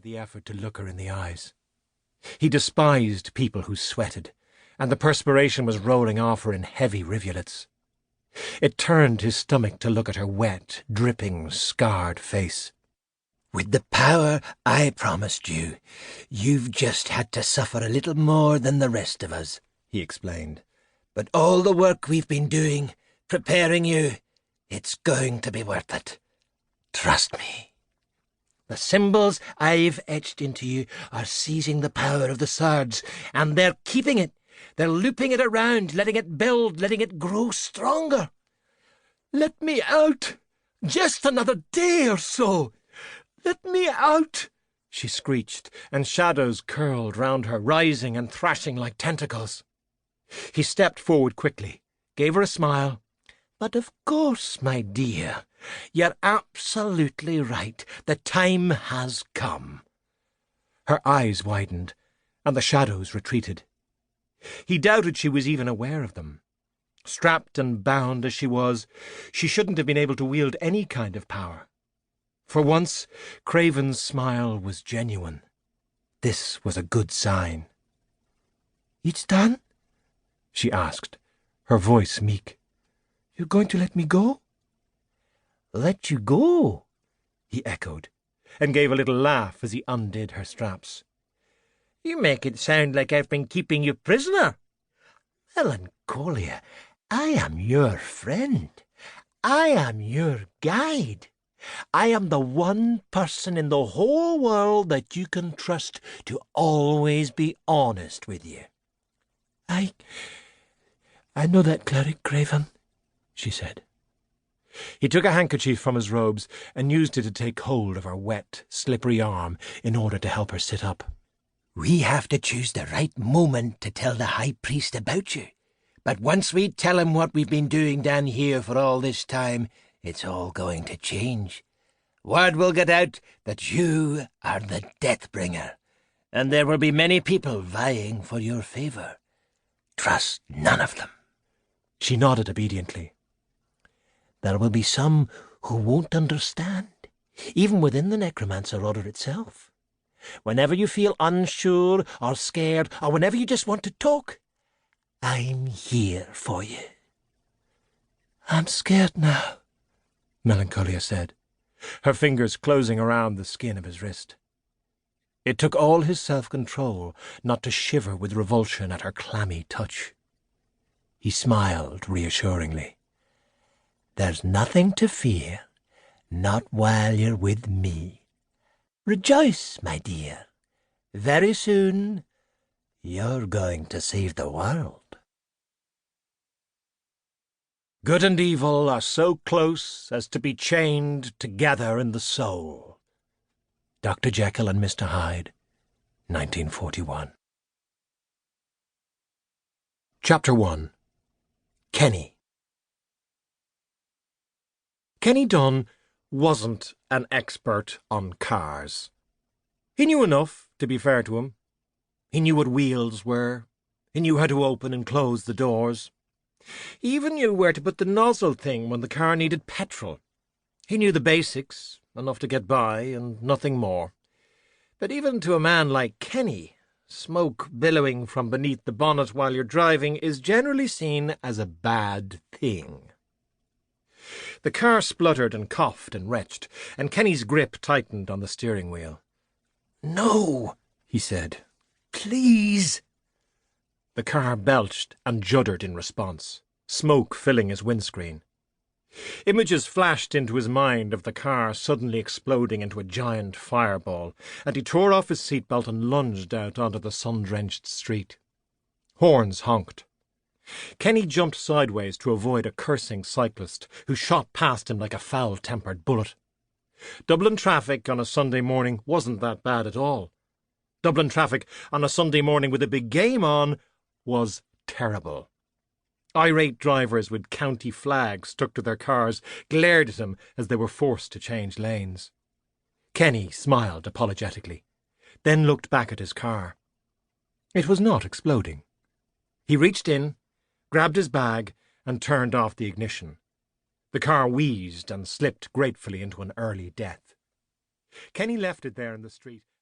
the effort to look her in the eyes. He despised people who sweated, and the perspiration was rolling off her in heavy rivulets. It turned his stomach to look at her wet, dripping, scarred face. "With the power I promised you, you've just had to suffer a little more than the rest of us," he explained. "But all the work we've been doing, preparing you, it's going to be worth it. Trust me. The symbols I've etched into you are seizing the power of the swords, and they're keeping it. They're looping it around, letting it build, letting it grow stronger. Let me out! Just another day or so! Let me out!" she screeched, and shadows curled round her, rising and thrashing like tentacles. He stepped forward quickly, gave her a smile. "But of course, my dear, you're absolutely right. The time has come." Her eyes widened, and the shadows retreated. He doubted she was even aware of them. Strapped and bound as she was, she shouldn't have been able to wield any kind of power. For once, Craven's smile was genuine. This was a good sign. "It's done?" she asked, her voice meek. "You're going to let me go?" "Let you go?" he echoed, and gave a little laugh as he undid her straps. "You make it sound like I've been keeping you prisoner." "Melancholia, I am your friend. I am your guide. I am the one person in the whole world that you can trust to always be honest with you." I know that, Cleric Craven," she said. He took a handkerchief from his robes and used it to take hold of her wet, slippery arm in order to help her sit up. "We have to choose the right moment to tell the High Priest about you. But once we tell him what we've been doing down here for all this time, it's all going to change. Word will get out that you are the Deathbringer, and there will be many people vying for your favour. Trust none of them." She nodded obediently. "There will be some who won't understand, even within the Necromancer Order itself. Whenever you feel unsure or scared, or whenever you just want to talk, I'm here for you." "I'm scared now," Melancholia said, her fingers closing around the skin of his wrist. It took all his self-control not to shiver with revulsion at her clammy touch. He smiled reassuringly. "There's nothing to fear, not while you're with me. Rejoice, my dear. Very soon, you're going to save the world." Good and evil are so close as to be chained together in the soul. Dr. Jekyll and Mr. Hyde, 1941. Chapter 1. Kenny. Kenny Dunn wasn't an expert on cars. He knew enough, to be fair to him. He knew what wheels were. He knew how to open and close the doors. He even knew where to put the nozzle thing when the car needed petrol. He knew the basics, enough to get by, and nothing more. But even to a man like Kenny, smoke billowing from beneath the bonnet while you're driving is generally seen as a bad thing. The car spluttered and coughed and retched, and Kenny's grip tightened on the steering wheel. "No," he said. "Please." The car belched and juddered in response, smoke filling his windscreen. Images flashed into his mind of the car suddenly exploding into a giant fireball, and he tore off his seatbelt and lunged out onto the sun-drenched street. Horns honked. Kenny jumped sideways to avoid a cursing cyclist who shot past him like a foul-tempered bullet. Dublin traffic on a Sunday morning wasn't that bad at all. Dublin traffic on a Sunday morning with a big game on was terrible. Irate drivers with county flags stuck to their cars glared at him as they were forced to change lanes. Kenny smiled apologetically, then looked back at his car. It was not exploding. He reached in, grabbed his bag, and turned off the ignition. The car wheezed and slipped gratefully into an early death. Kenny left it there in the street.